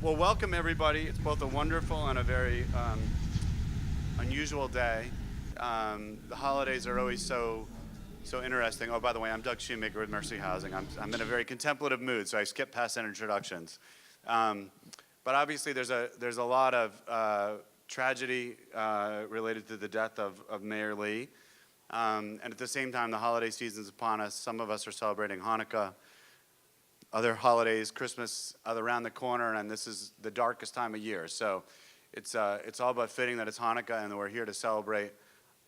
Well, welcome everybody. It's both a wonderful and a very unusual day. The holidays are always so interesting. Oh, by the way, I'm Doug Shoemaker with Mercy Housing. I'm in a very contemplative mood, so I skip past introductions. Um, but obviously, there's a lot of tragedy related to the death of Mayor Lee. And at the same time, the holiday season's upon us. Some of us are celebrating Hanukkah, other holidays, Christmas around the corner, and this is the darkest time of year. So it's all but fitting that it's Hanukkah and we're here to celebrate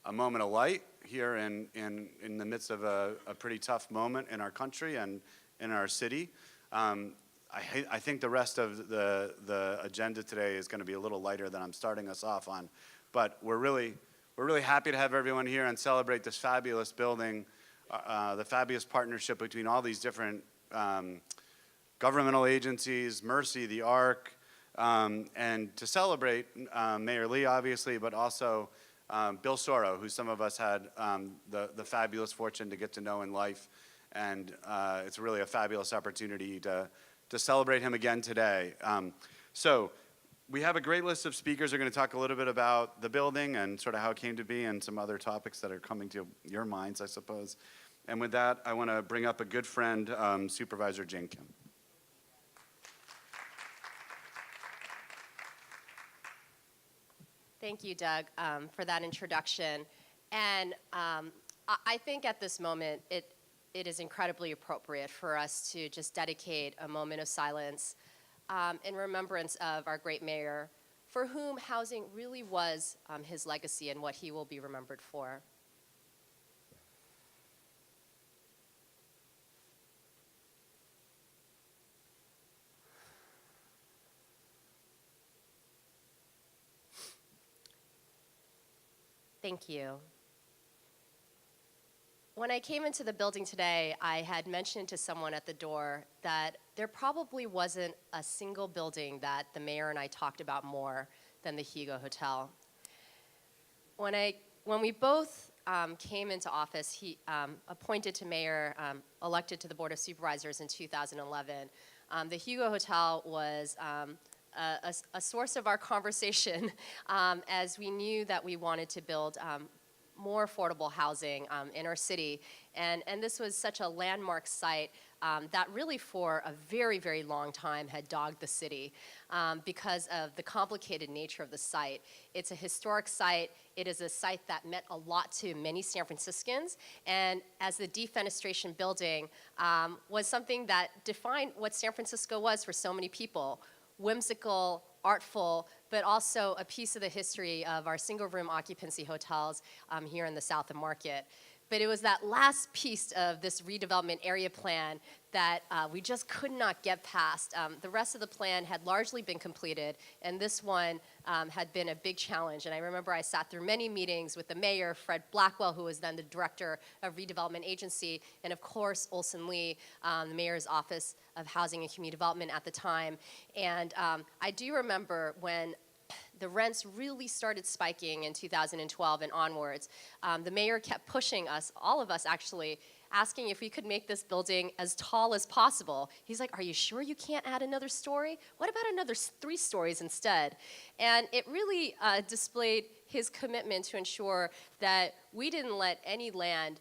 a moment of light here in the midst of a pretty tough moment in our country and in our city. I think the rest of the agenda today is going to be a little lighter than I'm starting us off on, but we're really happy to have everyone here and celebrate this fabulous building, the fabulous partnership between all these different governmental agencies, Mercy, the ARC, and to celebrate Mayor Lee, obviously, but also Bill Sorro, who some of us had the fabulous fortune to get to know in life. And it's really a fabulous opportunity to celebrate him again today. So we have a great list of speakers who are going to talk a little bit about the building and sort of how it came to be and some other topics that are coming to your minds, I suppose. And with that, I want to bring up a good friend, Supervisor Jane Kim. Thank you, Doug, for that introduction. And I think at this moment, it is incredibly appropriate for us to just dedicate a moment of silence in remembrance of our great mayor, for whom housing really was his legacy and what he will be remembered for. Thank you. When I came into the building today, I had mentioned to someone at the door that there probably wasn't a single building that the mayor and I talked about more than the Hugo Hotel. When we both came into office, he appointed to mayor, elected to the Board of Supervisors in 2011. The Hugo Hotel was a source of our conversation as we knew that we wanted to build more affordable housing in our city. And this was such a landmark site that really for a very, very long time had dogged the city because of the complicated nature of the site. It's a historic site. It is a site that meant a lot to many San Franciscans. And as the defenestration building was something that defined what San Francisco was for so many people. Whimsical, artful, but also a piece of the history of our single-room occupancy hotels here in the South of Market. But it was that last piece of this redevelopment area plan that we just could not get past. The rest of the plan had largely been completed, and this one had been a big challenge. And I remember I sat through many meetings with the mayor, Fred Blackwell, who was then the director of redevelopment agency, and of course, Olson Lee, the mayor's office of housing and community development at the time. And I do remember when the rents really started spiking in 2012 and onwards. The mayor kept pushing us, all of us actually, asking if we could make this building as tall as possible. He's like, are you sure you can't add another story? What about another 3 stories instead? And it really displayed his commitment to ensure that we didn't let any land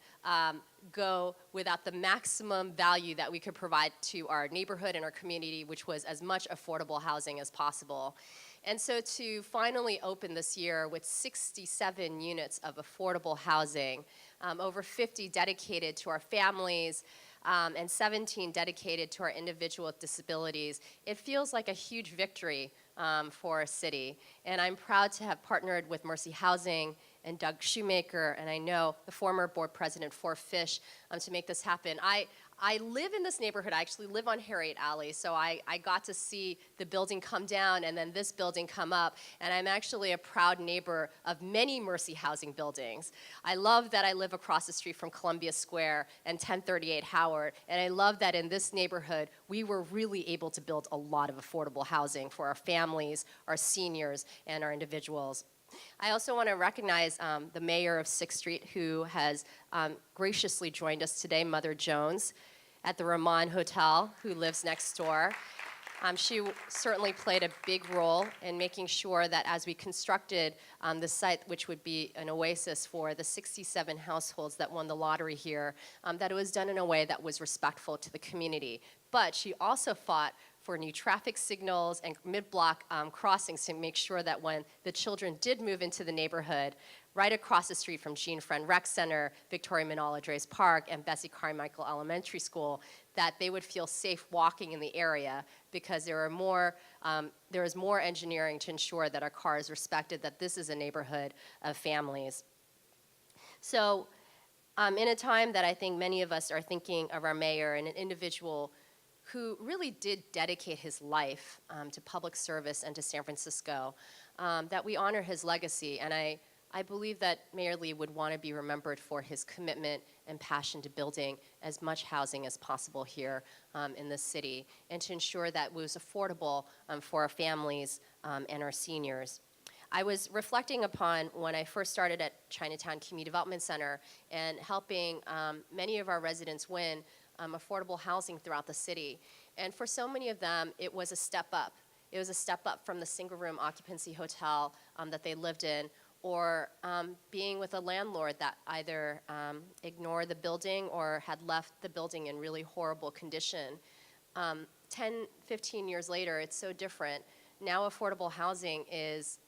go without the maximum value that we could provide to our neighborhood and our community, which was as much affordable housing as possible. And so to finally open this year with 67 units of affordable housing, over 50 dedicated to our families, and 17 dedicated to our individual with disabilities, it feels like a huge victory for our city. And I'm proud to have partnered with Mercy Housing and Doug Shoemaker, and I know the former board president, For Fish, to make this happen. I live in this neighborhood. I actually live on Harriet Alley, so I got to see the building come down and then this building come up, and I'm actually a proud neighbor of many Mercy Housing buildings. I love that I live across the street from Columbia Square and 1038 Howard, and I love that in this neighborhood, we were really able to build a lot of affordable housing for our families, our seniors, and our individuals. I also want to recognize the mayor of 6th Street, who has graciously joined us today, Mother Jones, at the Ramon Hotel, who lives next door. She certainly played a big role in making sure that as we constructed the site, which would be an oasis for the 67 households that won the lottery here, that it was done in a way that was respectful to the community. But she also fought for new traffic signals and mid-block crossings to make sure that when the children did move into the neighborhood, right across the street from Jean Friend Rec Center, Victoria Manola-Drees Park, and Bessie Carmichael Elementary School, that they would feel safe walking in the area because there is more engineering to ensure that our cars respected that this is a neighborhood of families. So in a time that I think many of us are thinking of our mayor and an individual who really did dedicate his life to public service and to San Francisco, that we honor his legacy. And I believe that Mayor Lee would want to be remembered for his commitment and passion to building as much housing as possible here in the city, and to ensure that it was affordable for our families and our seniors. I was reflecting upon when I first started at Chinatown Community Development Center and helping many of our residents win affordable housing throughout the city. And for so many of them, it was a step up. It was a step up from the single-room occupancy hotel that they lived in, or being with a landlord that either ignored the building or had left the building in really horrible condition. 10, 15 years later, it's so different. Now affordable housing is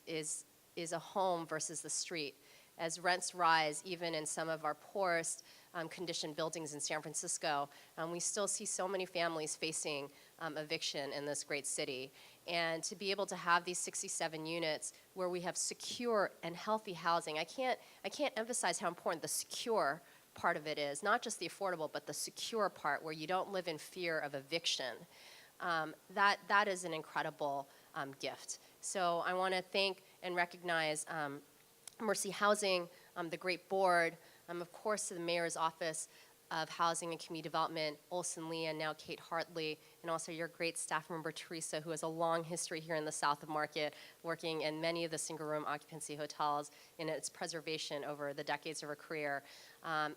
a home versus the street. As rents rise, even in some of our poorest conditioned buildings in San Francisco, we still see so many families facing eviction in this great city. And to be able to have these 67 units where we have secure and healthy housing, I can't emphasize how important the secure part of it is, not just the affordable, but the secure part where you don't live in fear of eviction. That is an incredible gift. So I want to thank and recognize Mercy Housing, the great board, of course the mayor's office of Housing and Community Development, Olson Lee, and now Kate Hartley, and also your great staff member, Teresa, who has a long history here in the South of Market, working in many of the single-room occupancy hotels in its preservation over the decades of her career.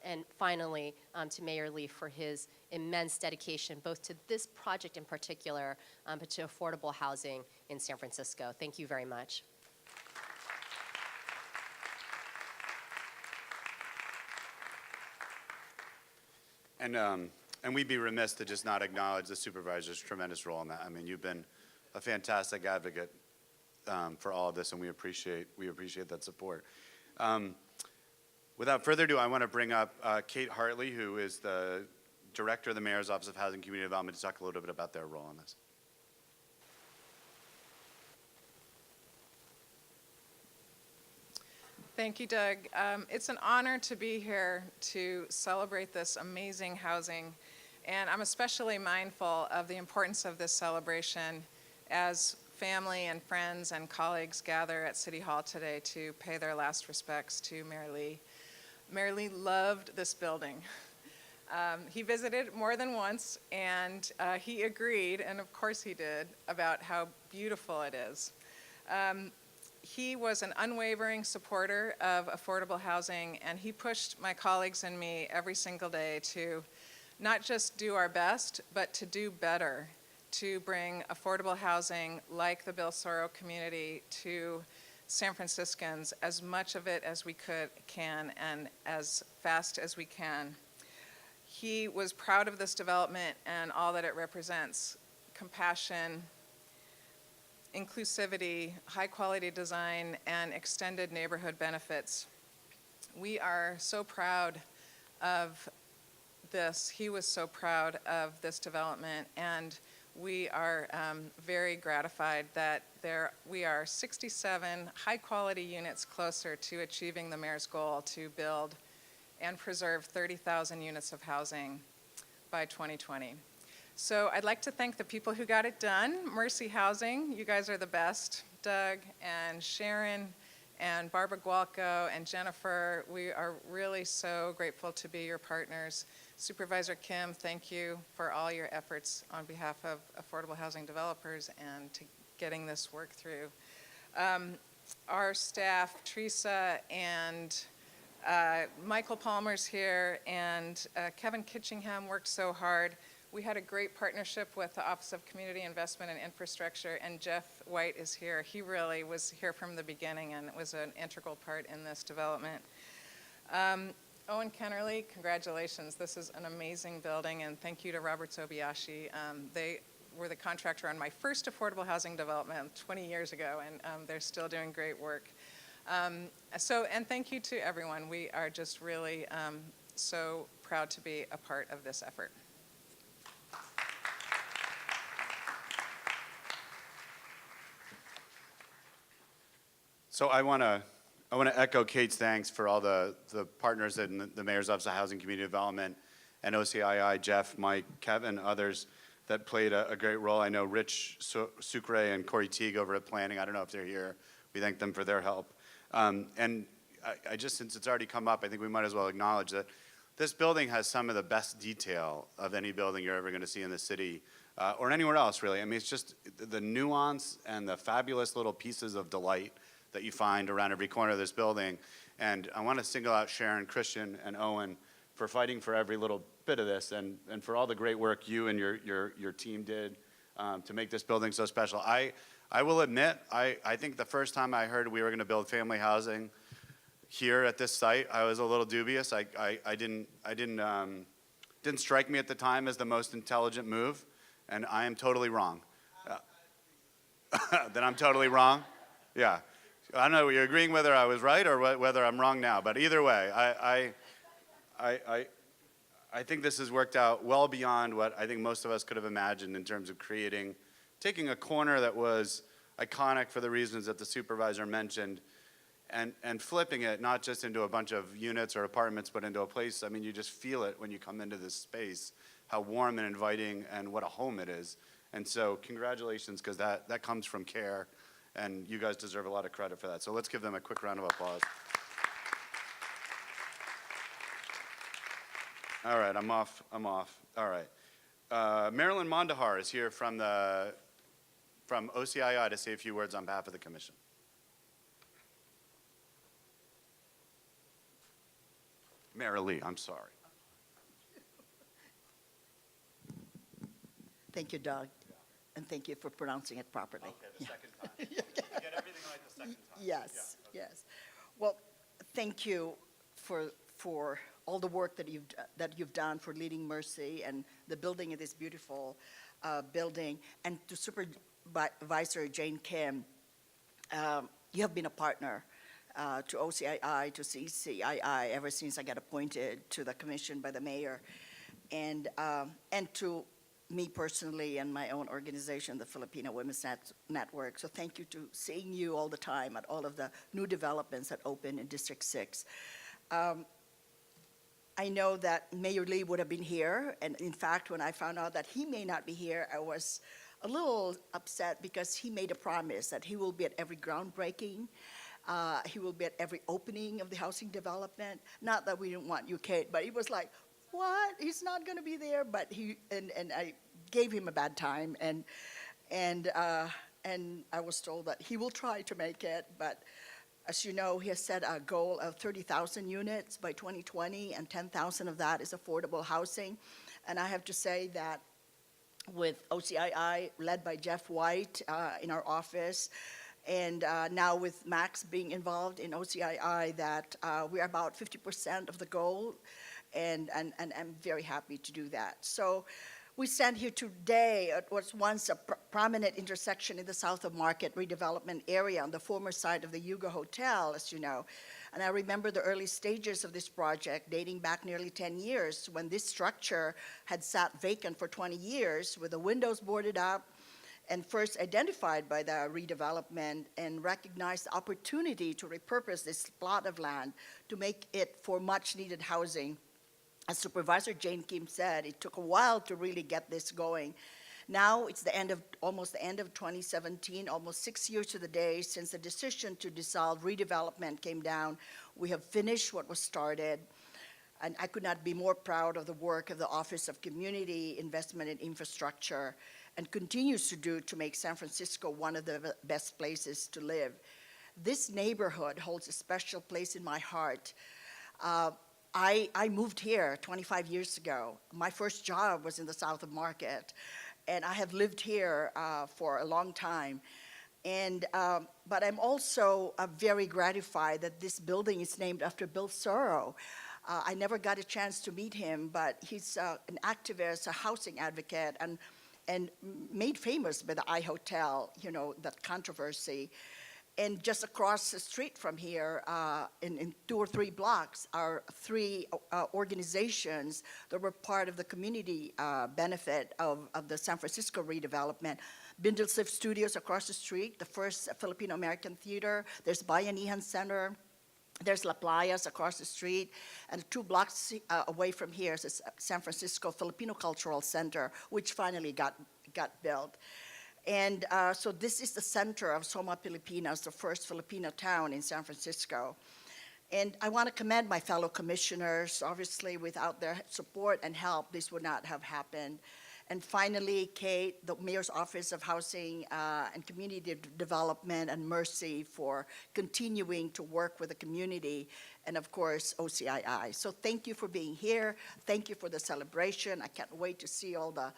And finally, to Mayor Lee for his immense dedication, both to this project in particular, but to affordable housing in San Francisco. Thank you very much. And we'd be remiss to just not acknowledge the supervisor's tremendous role in that. I mean, you've been a fantastic advocate for all of this, and we appreciate that support. Without further ado, I want to bring up Kate Hartley, who is the director of the Mayor's Office of Housing and Community Development, to talk a little bit about their role in this. Thank you, Doug. It's an honor to be here to celebrate this amazing housing, and I'm especially mindful of the importance of this celebration as family and friends and colleagues gather at City Hall today to pay their last respects to Mayor Lee. Mayor Lee loved this building. He visited more than once, and he agreed, and of course he did, about how beautiful it is. He was an unwavering supporter of affordable housing, and he pushed my colleagues and me every single day to not just do our best, but to do better, to bring affordable housing like the Bill Sorro community to San Franciscans, as much of it as we can and as fast as we can. He was proud of this development and all that it represents: compassion, inclusivity, high-quality design, and extended neighborhood benefits. We are so proud of this. He was so proud of this development, and we are very gratified that we are 67 high-quality units closer to achieving the mayor's goal to build and preserve 30,000 units of housing by 2020. So I'd like to thank the people who got it done. Mercy Housing, you guys are the best. Doug and Sharon and Barbara Gualco and Jennifer, we are really so grateful to be your partners. Supervisor Kim, thank you for all your efforts on behalf of affordable housing developers and to getting this work through. Our staff, Teresa and Michael Palmer's here, and Kevin Kitchingham worked so hard. We had a great partnership with the Office of Community Investment and Infrastructure, and Jeff White is here. He really was here from the beginning and was an integral part in this development. Owen Kennerly, congratulations. This is an amazing building, and thank you to Robert Sobiashi. They were the contractor on my first affordable housing development 20 years ago, and they're still doing great work. And thank you to everyone. We are just really so proud to be a part of this effort. So I want to echo Kate's thanks for all the partners in the Mayor's Office of Housing Community Development and OCII, Jeff, Mike, Kevin, others that played a great role. I know Rich Sucre and Corey Teague over at Planning. I don't know if they're here. We thank them for their help. And I just, since it's already come up, I think we might as well acknowledge that this building has some of the best detail of any building you're ever going to see in the city or anywhere else, really. I mean, it's just the nuance and the fabulous little pieces of delight that you find around every corner of this building. And I want to single out Sharon, Christian, and Owen for fighting for every little bit of this and for all the great work you and your team did to make this building so special. I will admit, I think the first time I heard we were going to build family housing here at this site, I was a little dubious. Didn't strike me at the time as the most intelligent move, and I am totally wrong. Then I'm totally wrong? Yeah. I don't know, you're agreeing whether I was right or whether I'm wrong now, but either way, I think this has worked out well beyond what I think most of us could have imagined in terms of taking a corner that was iconic for the reasons that the supervisor mentioned and flipping it not just into a bunch of units or apartments, but into a place, I mean, you just feel it when you come into this space, how warm and inviting and what a home it is. And so congratulations, because that comes from care. And you guys deserve a lot of credit for that. So let's give them a quick round of applause. All right, I'm off. All right. Marilyn Mondahar is here from OCII to say a few words on behalf of the commission. Marilee, I'm sorry. Thank you, Doug. And thank you for pronouncing it properly. Okay, the second time. You get everything right the second time. Yes, Yeah, okay. yes. Well, thank you for all the work that you've done for Leading Mercy and the building of this beautiful building. And to Supervisor Jane Kim, you have been a partner to OCII, to CCII ever since I got appointed to the commission by the mayor, and to me personally and my own organization, the Filipino Women's Network. So thank you to seeing you all the time at all of the new developments that open in District 6. I know that Mayor Lee would have been here, and in fact, when I found out that he may not be here, I was a little upset because he made a promise that he will be at every groundbreaking, he will be at every opening of the housing development. Not that we didn't want you, Kate, but he was like, what? He's not going to be there, but and I gave him a bad time, and I was told that he will try to make it, but as you know, he has set a goal of 30,000 units by 2020, and 10,000 of that is affordable housing. And I have to say that with OCII, led by Jeff White in our office, and now with Max being involved in OCII, that we're about 50% of the goal, and I'm very happy to do that. So we stand here today at what's once a prominent intersection in the South of Market redevelopment area on the former site of the Yugo Hotel, as you know. And I remember the early stages of this project dating back nearly 10 years when this structure had sat vacant for 20 years with the windows boarded up, and first identified by the redevelopment and recognized the opportunity to repurpose this plot of land to make it for much needed housing. As Supervisor Jane Kim said, it took a while to really get this going. Now it's almost the end of 2017, almost 6 years to the day since the decision to dissolve redevelopment came down. We have finished what was started, and I could not be more proud of the work of the Office of Community Investment and Infrastructure, and continues to do to make San Francisco one of the best places to live. This neighborhood holds a special place in my heart. I moved here 25 years ago. My first job was in the south of Market, and I have lived here for a long time. But I'm also very gratified that this building is named after Bill Sorro. I never got a chance to meet him, but he's an activist, a housing advocate, and made famous by the I-Hotel, that controversy. And just across the street from here, in 2 or 3 blocks, are 3 organizations that were part of the community benefit of the San Francisco redevelopment. Bindlesif Studios across the street, the first Filipino-American theater. There's Bayanihan Center. There's La Playas across the street. And 2 blocks away from here is the San Francisco Filipino Cultural Center, which finally got built. And so this is the center of Soma Pilipinas, the first Filipino town in San Francisco. And I want to commend my fellow commissioners. Obviously, without their support and help, this would not have happened. And finally, Kate, the Mayor's Office of Housing and Community Development, and Mercy for continuing to work with the community, and of course, OCII. So thank you for being here. Thank you for the celebration. I can't wait to see all the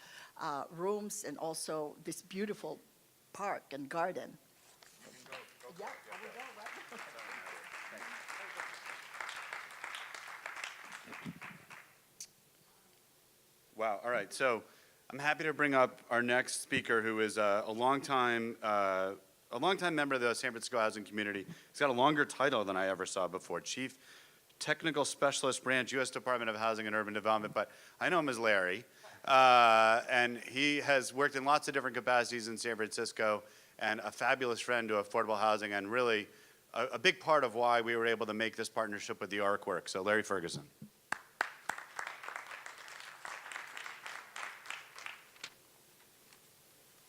rooms and also this beautiful park and garden. Yeah, I will go, right? Wow. All right. So I'm happy to bring up our next speaker, who is a longtime member of the San Francisco housing community. He's got a longer title than I ever saw before: Chief Technical Specialist Branch, U.S. Department of Housing and Urban Development. But I know him as Larry, and he has worked in lots of different capacities in San Francisco, and a fabulous friend to affordable housing, and really a big part of why we were able to make this partnership with the ARC work. So Larry Ferguson.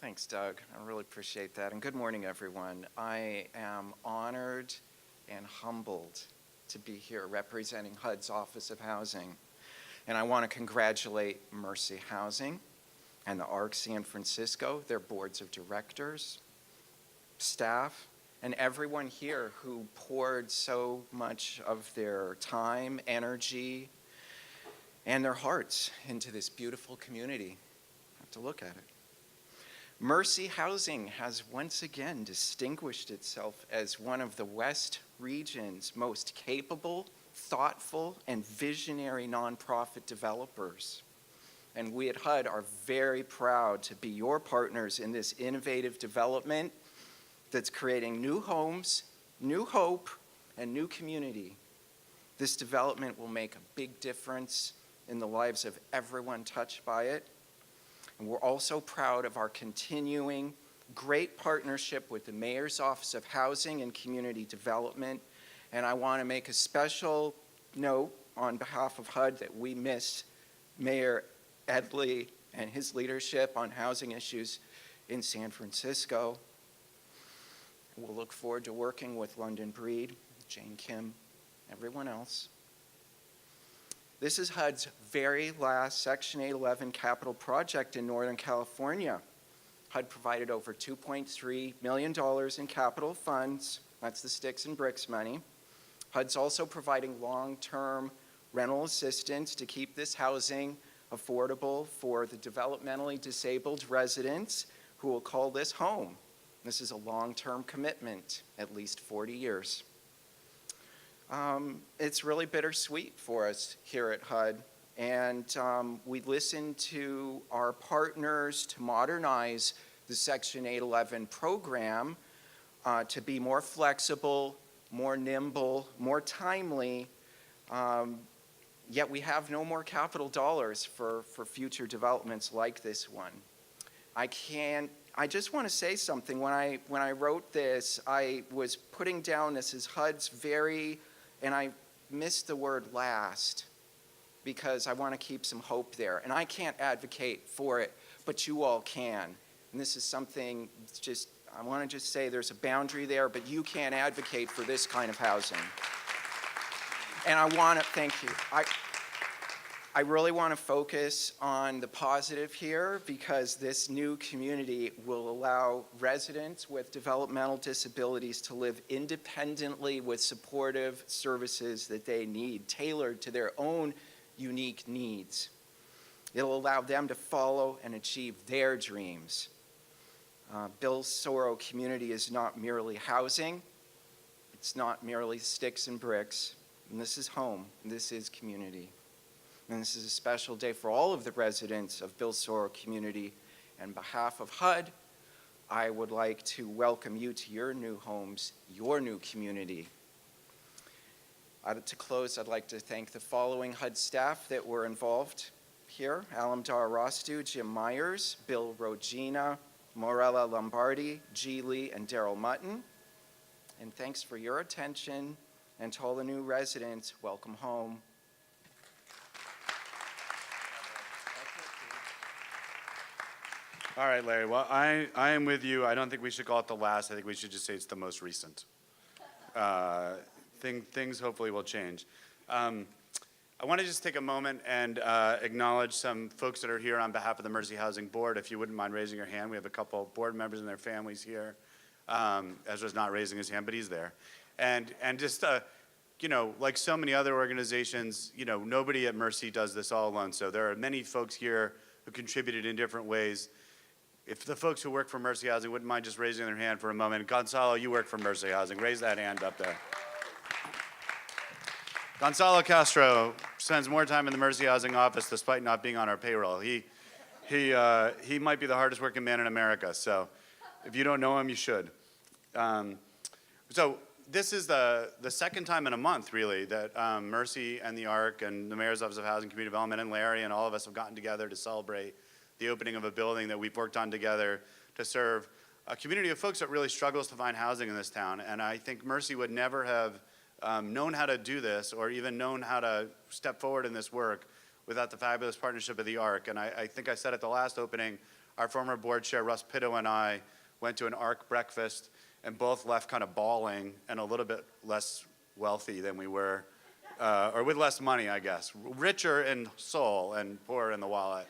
Thanks, Doug. I really appreciate that. And good morning, everyone. I am honored and humbled to be here representing HUD's Office of Housing. And I want to congratulate Mercy Housing and the ARC San Francisco, their boards of directors, staff, and everyone here who poured so much of their time, energy, and their hearts into this beautiful community. I have to look at it. Mercy Housing has once again distinguished itself as one of the West region's most capable, thoughtful, and visionary nonprofit developers. And we at HUD are very proud to be your partners in this innovative development that's creating new homes, new hope, and new community. This development will make a big difference in the lives of everyone touched by it. And we're also proud of our continuing great partnership with the Mayor's Office of Housing and Community Development. And I want to make a special note on behalf of HUD that we miss Mayor Edley and his leadership on housing issues in San Francisco. We'll look forward to working with London Breed, Jane Kim, everyone else. This is HUD's very last Section 811 capital project in Northern California. HUD provided over $2.3 million in capital funds. That's the sticks and bricks money. HUD's also providing long-term rental assistance to keep this housing affordable for the developmentally disabled residents who will call this home. This is a long-term commitment, at least 40 years. It's really bittersweet for us here at HUD, and we listened to our partners to modernize the Section 811 program to be more flexible, more nimble, more timely, yet we have no more capital dollars for future developments like this one. I just want to say something. When I wrote this, I was putting down this is HUD's and I missed the word last because I want to keep some hope there. And I can't advocate for it, but you all can. And this is something I want to just say there's a boundary there, but you can't advocate for this kind of housing. And I want to thank you. I really want to focus on the positive here because this new community will allow residents with developmental disabilities to live independently with supportive services that they need, tailored to their own unique needs. It'll allow them to follow and achieve their dreams. Bill Sorro community is not merely housing. It's not merely sticks and bricks. And this is home. And this is community. And this is a special day for all of the residents of Bill Sorro community. And on behalf of HUD, I would like to welcome you to your new homes, your new community. To close, I'd like to thank the following HUD staff that were involved here: Alamdar Rostu, Jim Myers, Bill Rogina, Morella Lombardi, G. Lee, and Daryl Mutton. And thanks for your attention, and to all the new residents, welcome home. All right, Larry. Well, I am with you. I don't think we should call it the last. I think we should just say it's the most recent. Things hopefully will change. I want to just take a moment and acknowledge some folks that are here on behalf of the Mercy Housing Board. If you wouldn't mind raising your hand, we have a couple board members and their families here. Ezra's not raising his hand, but he's there. And just, like so many other organizations, nobody at Mercy does this all alone. So there are many folks here who contributed in different ways. If the folks who work for Mercy Housing wouldn't mind just raising their hand for a moment. Gonzalo, you work for Mercy Housing. Raise that hand up there. Gonzalo Castro spends more time in the Mercy Housing office despite not being on our payroll. He might be the hardest working man in America, so if you don't know him, you should. So this is the second time in a month, really, that Mercy and the ARC and the Mayor's Office of Housing and Community Development and Larry and all of us have gotten together to celebrate the opening of a building that we've worked on together to serve a community of folks that really struggles to find housing in this town. And I think Mercy would never have known how to do this or even known how to step forward in this work without the fabulous partnership of the ARC. And I think I said at the last opening, our former board chair, Russ Pitto, and I went to an ARC breakfast and both left kind of bawling and a little bit less wealthy than we were, or with less money, I guess. Richer in soul and poorer in the wallet.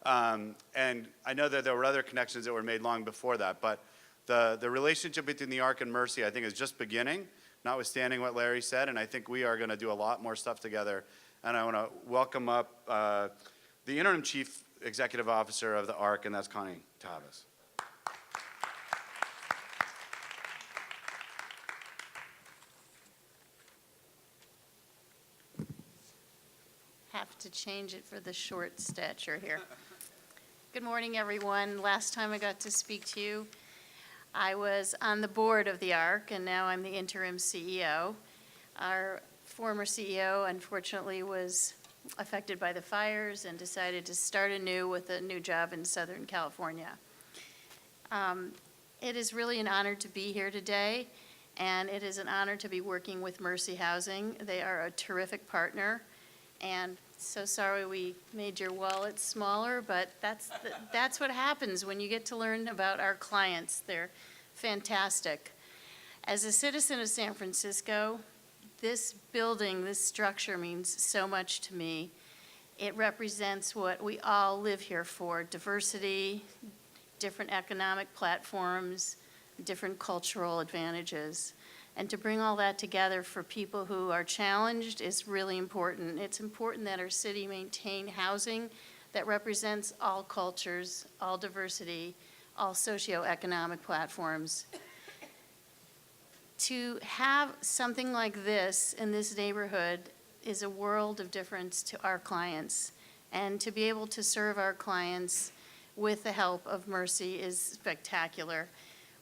And I know that there were other connections that were made long before that, but the relationship between the ARC and Mercy, I think, is just beginning, notwithstanding what Larry said, and I think we are going to do a lot more stuff together. And I want to welcome up the interim chief executive officer of the ARC, and that's Connie Tavis. Have to change it for the short stature here. Good morning, everyone. Last time I got to speak to you, I was on the board of the ARC, and now I'm the interim CEO. Our former CEO, unfortunately, was affected by the fires and decided to start anew with a new job in Southern California. It is really an honor to be here today, and it is an honor to be working with Mercy Housing. They are a terrific partner, and so sorry we made your wallet smaller, but that's what happens when you get to learn about our clients. They're fantastic. As a citizen of San Francisco, this building, this structure means so much to me. It represents what we all live here for: diversity, different economic platforms, different cultural advantages. And to bring all that together for people who are challenged is really important. It's important that our city maintain housing that represents all cultures, all diversity, all socioeconomic platforms. To have something like this in this neighborhood is a world of difference to our clients. And to be able to serve our clients with the help of Mercy is spectacular.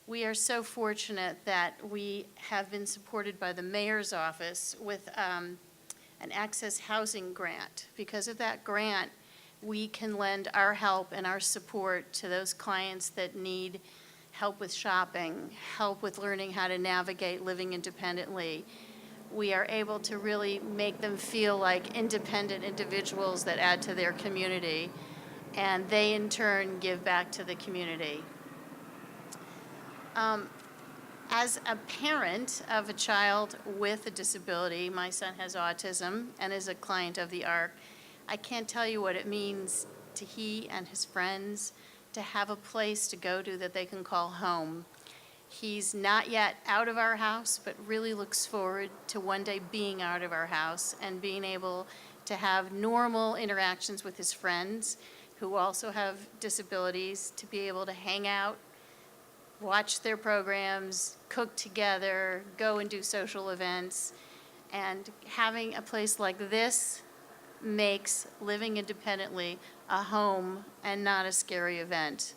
We are so fortunate that we have been supported by the mayor's office with an access housing grant. Because of that grant, we can lend our help and our support to those clients that need help with shopping, help with learning how to navigate living independently. We are able to really make them feel like independent individuals that add to their community, and they in turn give back to the community. As a parent of a child with a disability, my son has autism and is a client of the ARC, I can't tell you what it means to he and his friends to have a place to go to that they can call home. He's not yet out of our house, but really looks forward to one day being out of our house and being able to have normal interactions with his friends who also have disabilities, to be able to hang out, watch their programs, cook together, go and do social events. And having a place like this makes living independently a home and not a scary event.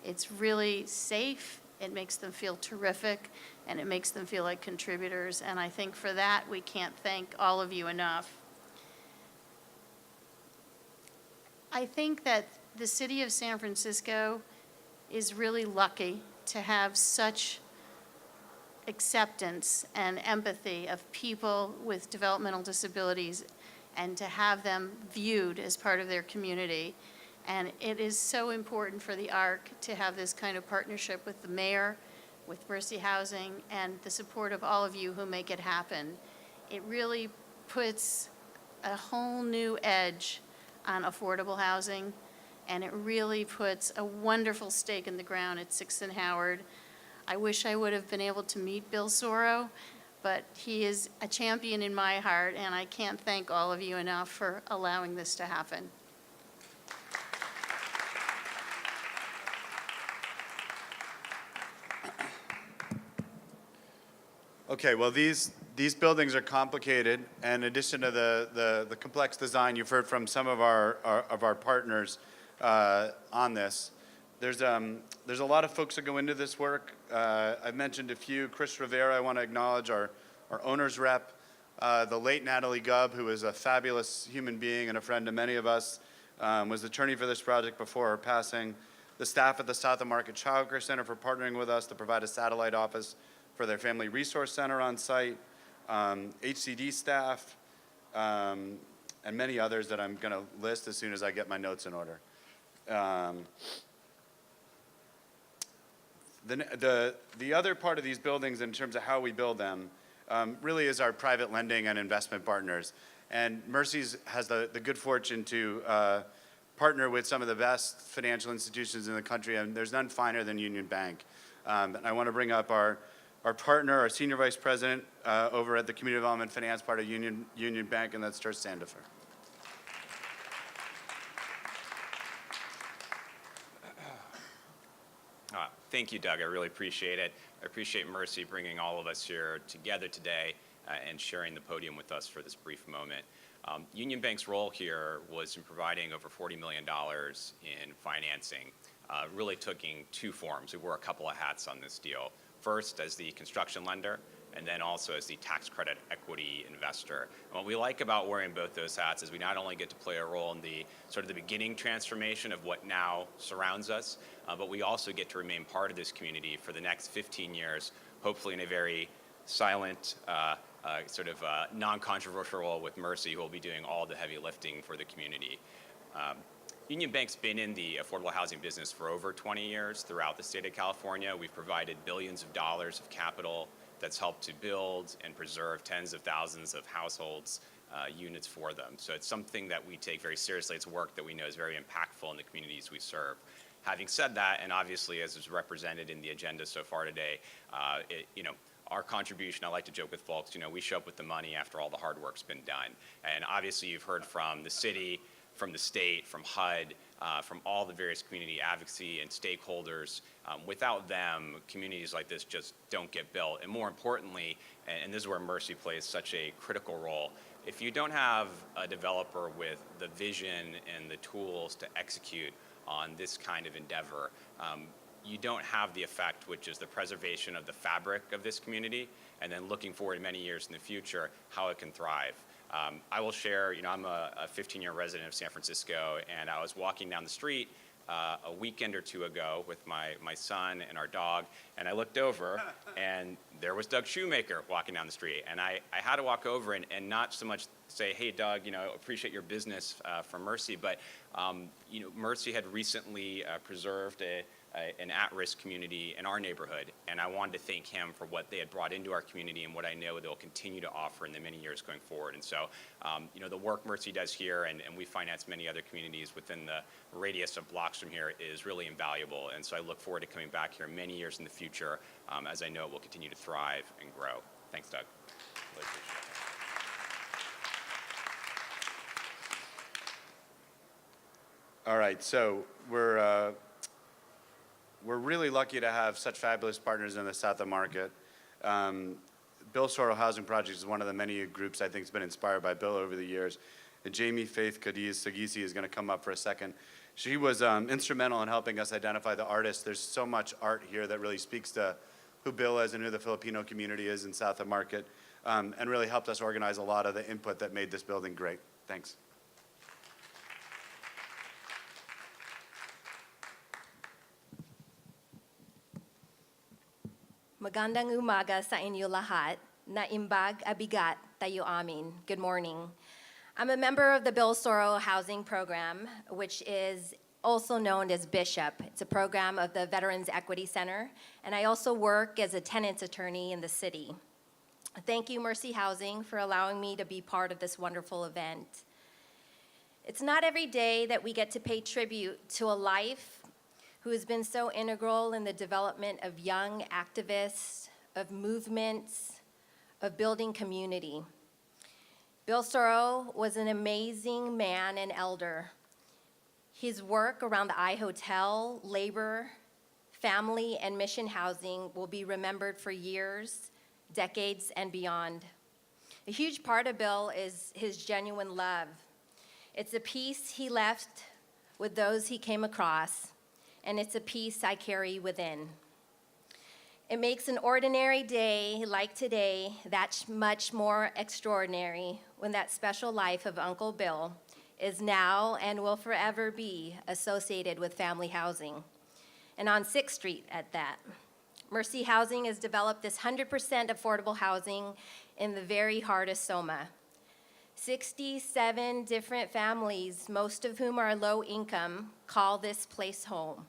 It's really safe, it makes them feel terrific, and it makes them feel like contributors. And I think for that, we can't thank all of you enough. I think that the city of San Francisco is really lucky to have such acceptance and empathy of people with developmental disabilities and to have them viewed as part of their community. And it is so important for the ARC to have this kind of partnership with the mayor, with Mercy Housing, and the support of all of you who make it happen. It really puts a whole new edge on affordable housing, and it really puts a wonderful stake in the ground at 6th and Howard. I wish I would have been able to meet Bill Sorro, but he is a champion in my heart, and I can't thank all of you enough for allowing this to happen. Okay, well, these buildings are complicated, and in addition to the complex design you've heard from some of our partners on this, there's a lot of folks that go into this work. I've mentioned a few. Chris Rivera, I want to acknowledge our owner's rep, the late Natalie Gubb, who is a fabulous human being and a friend to many of us, was the attorney for this project before her passing. The staff at the South of Market Child Care Center for partnering with us to provide a satellite office for their Family Resource Center on site, HCD staff, and many others that I'm going to list as soon as I get my notes in order. The other part of these buildings in terms of how we build them really is our private lending and investment partners. And Mercy's has the good fortune to partner with some of the best financial institutions in the country, and there's none finer than Union Bank. And I want to bring up our partner, our senior vice president over at the community development finance part of Union Bank, and that's George Sandifer. Thank you, Doug. I really appreciate it. I appreciate Mercy bringing all of us here together today and sharing the podium with us for this brief moment. Union Bank's role here was in providing over $40 million in financing, really taking two forms. We wore a couple of hats on this deal. First, as the construction lender, and then also as the tax credit equity investor. And what we like about wearing both those hats is we not only get to play a role in the sort of the beginning transformation of what now surrounds us, but we also get to remain part of this community for the next 15 years, hopefully in a very silent, non-controversial role with Mercy, who will be doing all the heavy lifting for the community. Union Bank's been in the affordable housing business for over 20 years throughout the state of California. We've provided billions of dollars of capital that's helped to build and preserve tens of thousands of households, units for them. So it's something that we take very seriously. It's work that we know is very impactful in the communities we serve. Having said that, and obviously as is represented in the agenda so far today, our contribution, I like to joke with folks, we show up with the money after all the hard work's been done. And obviously you've heard from the city, from the state, from HUD, from all the various community advocacy and stakeholders. Without them, communities like this just don't get built. And more importantly, and this is where Mercy plays such a critical role, if you don't have a developer with the vision and the tools to execute on this kind of endeavor, you don't have the effect, which is the preservation of the fabric of this community, and then looking forward many years in the future, how it can thrive. I will share, I'm a 15-year resident of San Francisco, and I was walking down the street a weekend or two ago with my son and our dog, and I looked over, and there was Doug Shoemaker walking down the street. And I had to walk over and not so much say, hey, Doug, appreciate your business from Mercy, but Mercy had recently preserved an at-risk community in our neighborhood, and I wanted to thank him for what they had brought into our community and what I know they'll continue to offer in the many years going forward. And so, the work Mercy does here, and we finance many other communities within the radius of blocks from here, is really invaluable. And so I look forward to coming back here many years in the future, as I know it will continue to thrive and grow. Thanks, Doug. Really appreciate it. All right, so we're really lucky to have such fabulous partners in the South of Market. Bill Sorro Housing Project is one of the many groups I think has been inspired by Bill over the years. And Jamie Faith Cadiz Sagisi is going to come up for a second. She was instrumental in helping us identify the artists. There's so much art here that really speaks to who Bill is and who the Filipino community is in South of Market, and really helped us organize a lot of the input that made this building great. Thanks. Magandang umaga sa inyo lahat. Naimbag abigat tayo amin. Good morning. I'm a member of the Bill Sorro Housing Program, which is also known as BISHOP. It's a program of the Veterans Equity Center, and I also work as a tenants attorney in the city. Thank you, Mercy Housing, for allowing me to be part of this wonderful event. It's not every day that we get to pay tribute to a life who has been so integral in the development of young activists, of movements, of building community. Bill Sorro was an amazing man and elder. His work around the I Hotel, labor, family, and mission housing will be remembered for years, decades, and beyond. A huge part of Bill is his genuine love. It's a peace he left with those he came across, and it's a peace I carry within. It makes an ordinary day like today that much more extraordinary when that special life of Uncle Bill is now and will forever be associated with family housing, and on 6th Street at that. Mercy Housing has developed this 100% affordable housing in the very heart of Soma. 67 different families, most of whom are low income, call this place home.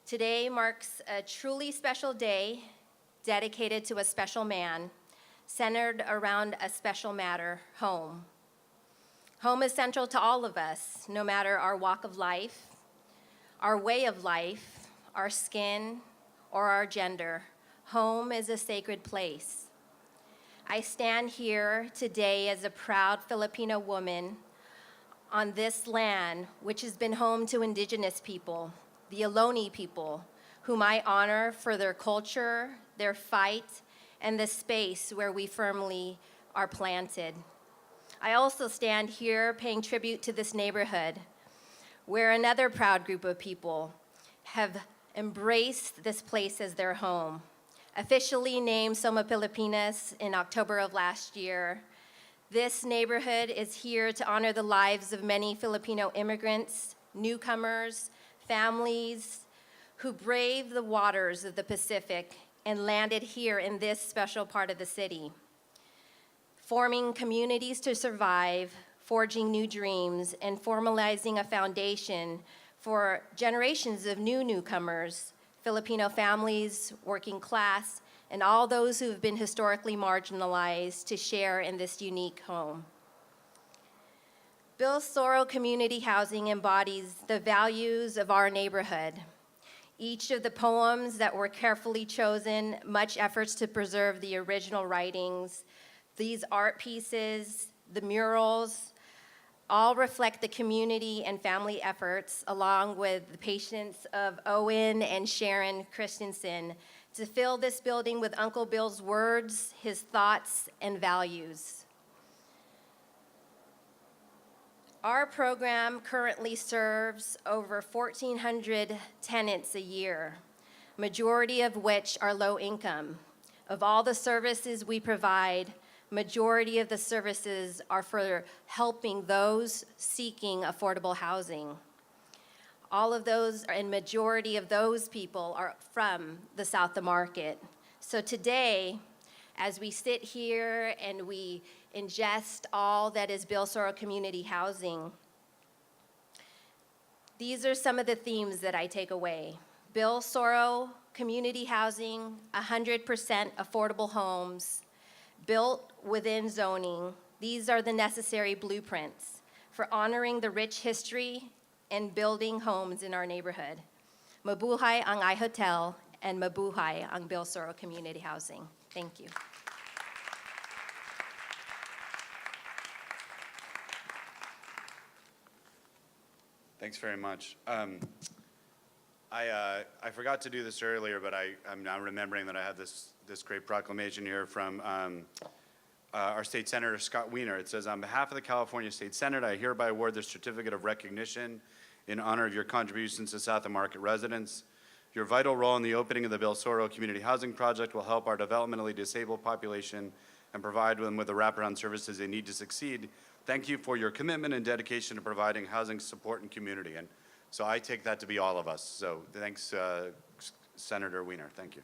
Today marks a truly special day dedicated to a special man, centered around a special matter, home. Home is central to all of us, no matter our walk of life, our way of life, our skin, or our gender. Home is a sacred place. I stand here today as a proud Filipino woman on this land, which has been home to indigenous people, the Ohlone people, whom I honor for their culture, their fight, and the space where we firmly are planted. I also stand here paying tribute to this neighborhood, where another proud group of people have embraced this place as their home. Officially named Soma Pilipinas in October of last year, this neighborhood is here to honor the lives of many Filipino immigrants, newcomers, families who braved the waters of the Pacific and landed here in this special part of the city, forming communities to survive, forging new dreams, and formalizing a foundation for generations of newcomers, Filipino families, working class, and all those who have been historically marginalized to share in this unique home. Bill Sorro Community Housing embodies the values of our neighborhood. Each of the poems that were carefully chosen, much efforts to preserve the original writings, these art pieces, the murals, all reflect the community and family efforts, along with the patience of Owen and Sharon Christensen, to fill this building with Uncle Bill's words, his thoughts, and values. Our program currently serves over 1,400 tenants a year, majority of which are low income. Of all the services we provide, majority of the services are for helping those seeking affordable housing. All of those and majority of those people are from the South of Market. So today, as we sit here and we ingest all that is Bill Sorro Community Housing. These are some of the themes that I take away. Bill Sorro Community Housing, 100% affordable homes, built within zoning. These are the necessary blueprints for honoring the rich history and building homes in our neighborhood. Mabuhay ang iHotel and mabuhay ang Bill Sorro Community Housing. Thank you. Thanks very much. I forgot to do this earlier, but I'm now remembering that I had this great proclamation here from our state senator, Scott Wiener. It says, on behalf of the California State Senate, I hereby award the certificate of recognition in honor of your contributions to South of Market residents. Your vital role in the opening of the Bill Sorro Community Housing Project will help our developmentally disabled population and provide them with the wraparound services they need to succeed. Thank you for your commitment and dedication to providing housing support and community. And so I take that to be all of us. So thanks, Senator Wiener. Thank you.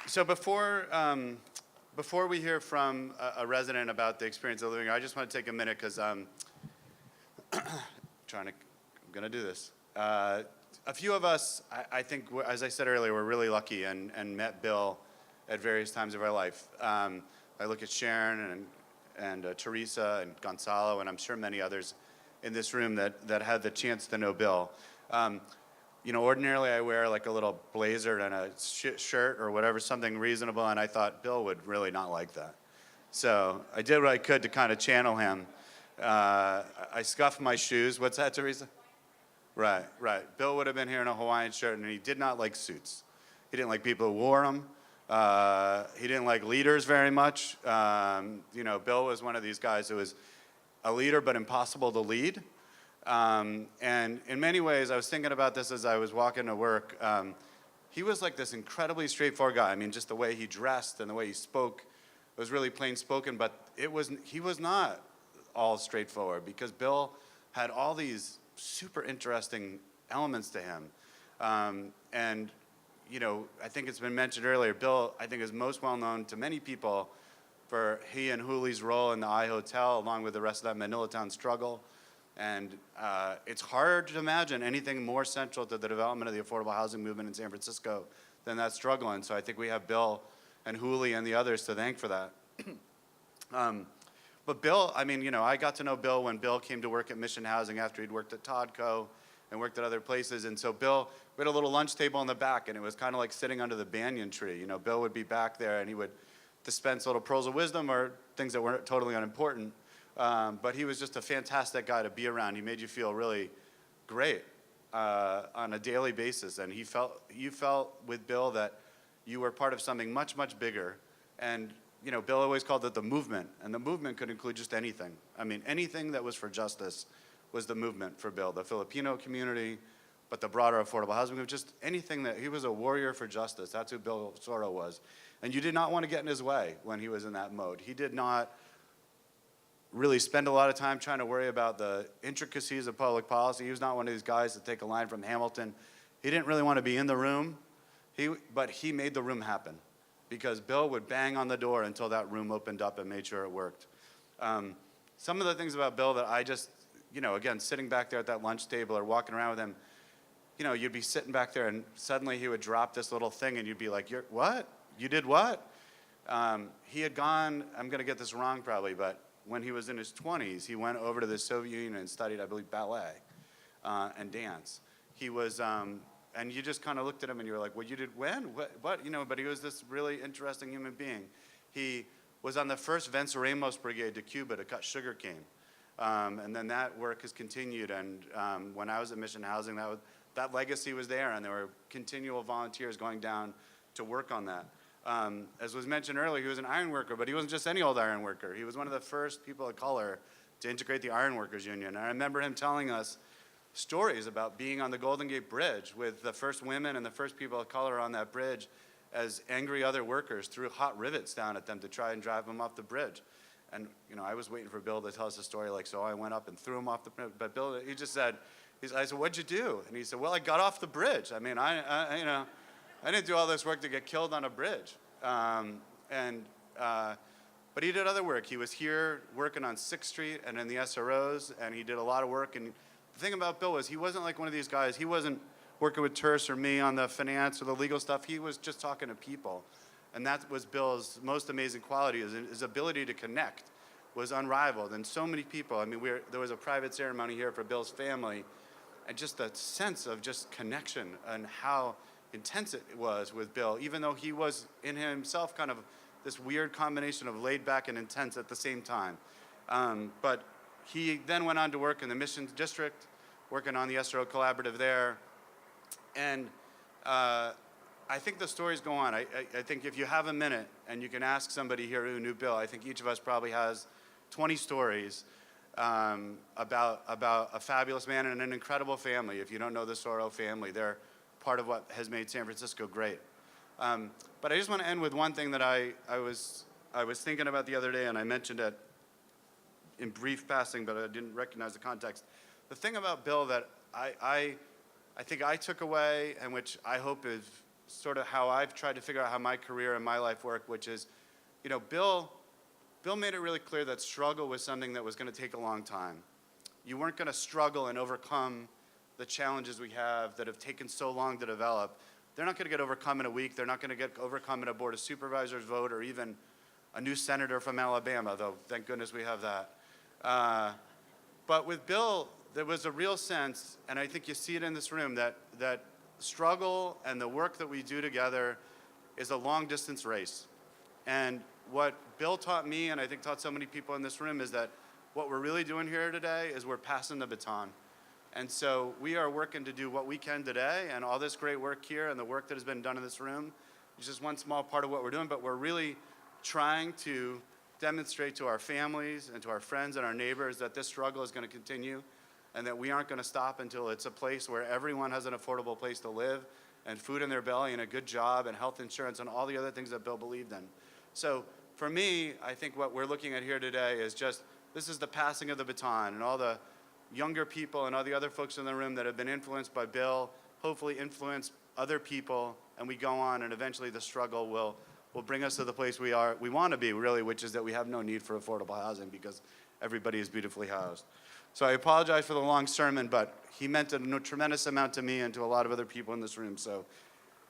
So before we hear from a resident about the experience of living here, I just want to take a minute because I'm going to do this. A few of us, I think, as I said earlier, we're really lucky and met Bill at various times of our life. I look at Sharon and Teresa and Gonzalo, and I'm sure many others in this room that had the chance to know Bill. You know, ordinarily I wear like a little blazer and a shirt or whatever, something reasonable, and I thought Bill would really not like that. So I did what I could to kind of channel him. I scuffed my shoes. What's that, Teresa? Right. Bill would have been here in a Hawaiian shirt, and he did not like suits. He didn't like people who wore them. He didn't like leaders very much. You know, Bill was one of these guys who was a leader but impossible to lead. And in many ways, I was thinking about this as I was walking to work. He was like this incredibly straightforward guy. I mean, just the way he dressed and the way he spoke was really plain spoken, but he was not all straightforward because Bill had all these super interesting elements to him. And you know, I think it's been mentioned earlier, Bill, I think, is most well known to many people for he and Huli's role in the iHotel, along with the rest of that Manilatown struggle. And it's hard to imagine anything more central to the development of the affordable housing movement in San Francisco than that struggle. And so I think we have Bill and Huli and the others to thank for that. But Bill, I mean, you know, I got to know Bill when Bill came to work at Mission Housing after he'd worked at Toddco and worked at other places. And so Bill, we had a little lunch table in the back, and it was kind of like sitting under the banyan tree. You know, Bill would be back there, and he would dispense little pearls of wisdom or things that weren't totally unimportant. But he was just a fantastic guy to be around. He made you feel really great on a daily basis. And you felt with Bill that you were part of something much, much bigger. And, you know, Bill always called it the movement. And the movement could include just anything. I mean, anything that was for justice was the movement for Bill. The Filipino community, but the broader affordable housing movement, just anything that, he was a warrior for justice. That's who Bill Sorro was. And you did not want to get in his way when he was in that mode. He did not really spend a lot of time trying to worry about the intricacies of public policy. He was not one of these guys that take a line from Hamilton. He didn't really want to be in the room, but he made the room happen because Bill would bang on the door until that room opened up and made sure it worked. Some of the things about Bill that I just, you know, again, sitting back there at that lunch table or walking around with him, you know, you'd be sitting back there and suddenly he would drop this little thing and you'd be like, what? You did what? He had gone, I'm going to get this wrong probably, but when he was in his 20s, he went over to the Soviet Union and studied, I believe, ballet and dance. He was, and you just kind of looked at him and you were like, well, you did when? What? You know, but he was this really interesting human being. He was on the first Venceremos Brigade to Cuba to cut sugarcane. And then that work has continued. And when I was at Mission Housing, that legacy was there, and there were continual volunteers going down to work on that. As was mentioned earlier, he was an iron worker, but he wasn't just any old iron worker. He was one of the first people of color to integrate the Iron Workers Union. And I remember him telling us stories about being on the Golden Gate Bridge with the first women and the first people of color on that bridge as angry other workers threw hot rivets down at them to try and drive them off the bridge. And, you know, I was waiting for Bill to tell us a story like, so I went up and threw him off the bridge. But Bill, he just said, I said, what'd you do? And he said, well, I got off the bridge. I mean, I you know, I didn't do all this work to get killed on a bridge. And, but he did other work. He was here working on 6th Street and in the SROs, and he did a lot of work. And the thing about Bill was he wasn't like one of these guys. He wasn't working with Terse or me on the finance or the legal stuff. He was just talking to people. And that was Bill's most amazing quality, is his ability to connect was unrivaled. And so many people, I mean, there was a private ceremony here for Bill's family, and just the sense of just connection and how intense it was with Bill, even though he was in himself kind of this weird combination of laid back and intense at the same time. But he then went on to work in the Mission District, working on the SRO Collaborative there. And I think the stories go on. I think if you have a minute and you can ask somebody here who knew Bill, I think each of us probably has 20 stories about a fabulous man and an incredible family. If you don't know the Sorro family, they're part of what has made San Francisco great. But I just want to end with one thing that I was thinking about the other day, and I mentioned it in brief passing, but I didn't recognize the context. The thing about Bill that I think I took away, and which I hope is sort of how I've tried to figure out how my career and my life work, which is, you know, Bill made it really clear that struggle was something that was going to take a long time. You weren't going to struggle and overcome the challenges we have that have taken so long to develop. They're not going to get overcome in a week. They're not going to get overcome in a Board of Supervisors vote or even a new senator from Alabama, though thank goodness we have that. But with Bill, there was a real sense, and I think you see it in this room, that struggle and the work that we do together is a long-distance race. And what Bill taught me, and I think taught so many people in this room, is that what we're really doing here today is we're passing the baton. And so we are working to do what we can today, and all this great work here and the work that has been done in this room is just one small part of what we're doing, but we're really trying to demonstrate to our families and to our friends and our neighbors that this struggle is going to continue and that we aren't going to stop until it's a place where everyone has an affordable place to live and food in their belly and a good job and health insurance and all the other things that Bill believed in. So for me, I think what we're looking at here today is just, this is the passing of the baton, and all the younger people and all the other folks in the room that have been influenced by Bill hopefully influence other people, and we go on, and eventually the struggle will bring us to the place we want to be, really, which is that we have no need for affordable housing because everybody is beautifully housed. So I apologize for the long sermon, but he meant a tremendous amount to me and to a lot of other people in this room. So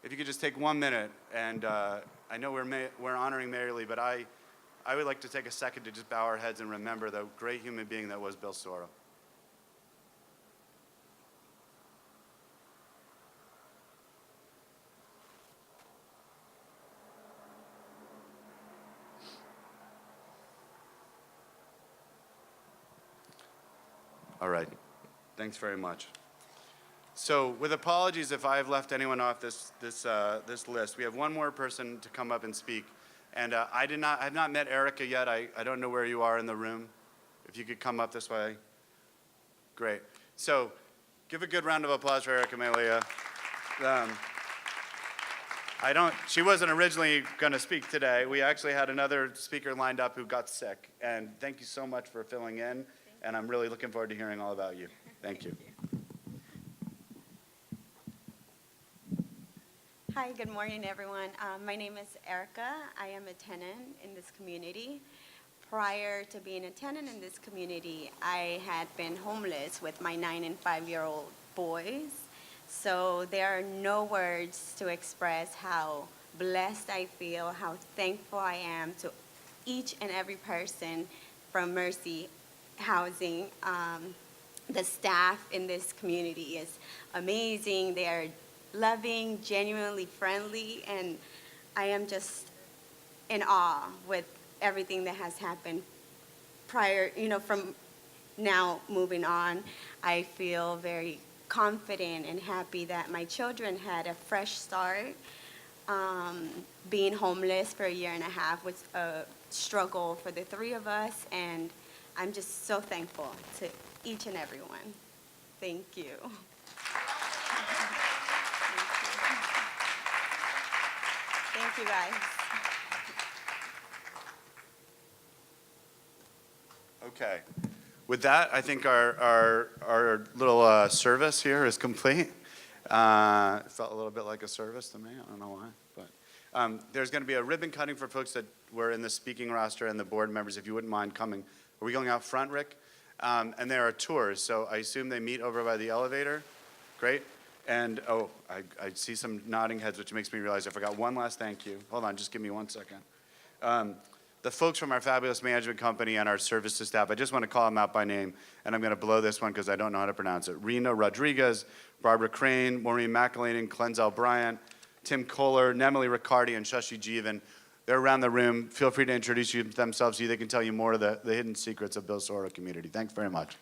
if you could just take 1 minute, and I know we're honoring Mary Lee, but I would like to take a second to just bow our heads and remember the great human being that was Bill Sorro. All right, thanks very much. So with apologies if I've left anyone off this list, we have one more person to come up and speak. And I have not met Erica yet. I don't know where you are in the room. If you could come up this way. Great. So give a good round of applause for Erica Malia. She wasn't originally going to speak today. We actually had another speaker lined up who got sick. And thank you so much for filling in. And I'm really looking forward to hearing all about you. Thank you. Hi, good morning, everyone. My name is Erica. I am a tenant in this community. Prior to being a tenant in this community, I had been homeless with my 9- and 5-year-old boys. So there are no words to express how blessed I feel, how thankful I am to each and every person from Mercy Housing. The staff in this community is amazing. They are loving, genuinely friendly, and I am just in awe with everything that has happened prior, from now moving on. I feel very confident and happy that my children had a fresh start. Being homeless for a 1.5 years was a struggle for the 3 of us, and I'm just so thankful to each and every one. Thank you. Thank you, guys. Okay. With that, I think our little service here is complete. It felt a little bit like a service to me. I don't know why. But There's going to be a ribbon cutting for folks that were in the speaking roster and the board members, if you wouldn't mind coming. Are we going out front, Rick? And there are tours, so I assume they meet over by the elevator. Great. And, oh, I see some nodding heads, which makes me realize I forgot one last thank you. Hold on, just give me 1 second. The folks from our fabulous management company and our services staff, I just want to call them out by name, and I'm going to blow this one because I don't know how to pronounce it. Rena Rodriguez, Barbara Crane, Maureen McElhaney, Clenzel Bryant, Tim Kohler, Nemily Riccardi, and Shashi Jeevan. They're around the room. Feel free to introduce themselves to you. They can tell you more of the hidden secrets of Bill Sorro community. Thanks very much.